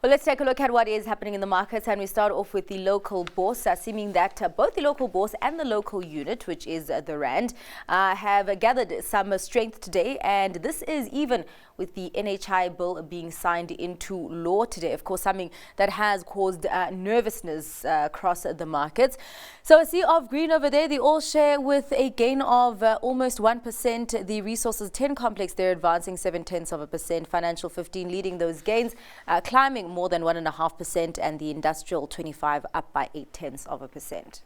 Well, let's take a look at what is happening in the markets, and we start off with the local bourse, seeming that both the local bourse and the local unit, which is the Rand, have gathered some strength today, and this is even with the NHI bill being signed into law today. Of course, something that has caused nervousness across the markets. So a sea of green over there, the all share with a gain of almost 1%. The resources 10 complex, they're advancing 0.7%. Financial 15 leading those gains, climbing more than 1.5%, and the industrial 25 up by 0.8%.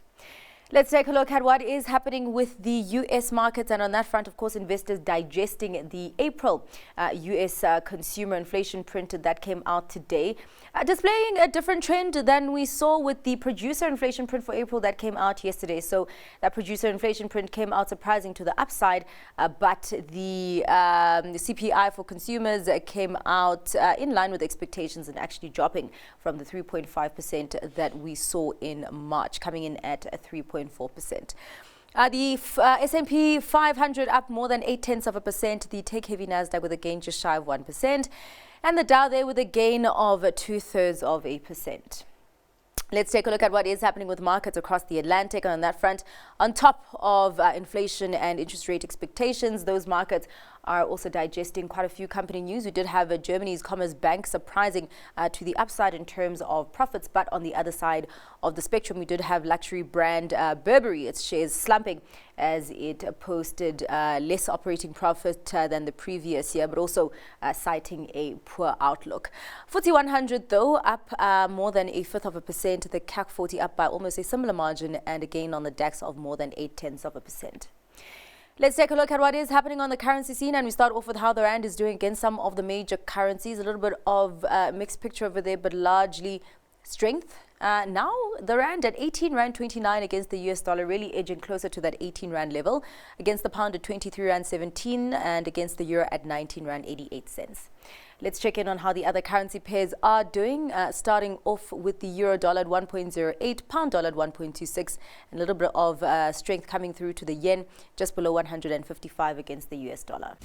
Let's take a look at what is happening with the U.S. markets, and on that front, of course, investors digesting the April U.S. consumer inflation print that came out today, displaying a different trend than we saw with the producer inflation print for April that came out yesterday. So that producer inflation print came out surprising to the upside, but the CPI for consumers came out in line with expectations and actually dropping from the 3.5% that we saw in March, coming in at 3.4%. The S&P 500 up more than 0.8%. The tech-heavy Nasdaq with a gain just shy of 1%, and the Dow there with a gain of 0.2%. Let's take a look at what is happening with markets across the Atlantic. And on that front, on top of inflation and interest rate expectations, those markets are also digesting quite a few company news. We did have Germany's Commerzbank surprising to the upside in terms of profits, but on the other side of the spectrum, we did have luxury brand Burberry, its shares slumping as it posted less operating profit than the previous year, but also citing a poor outlook. FTSE 100, though, up more than 0.1%. The CAC 40 up by almost a similar margin, and a gain on the DAX of more than 0.8%. Let's take a look at what is happening on the currency scene, and we start off with how the Rand is doing against some of the major currencies. A little bit of a mixed picture over there, but largely strength. Now the Rand at 18 Rand 29 against the US dollar, really edging closer to that 18 Rand level. Against the pound at 23 Rand 17, and against the euro at 19 Rand 88 cents. Let's check in on how the other currency pairs are doing, starting off with the euro dollar at 1.08, pound dollar at 1.26, and a little bit of strength coming through to the yen, just below 155 against the US dollar.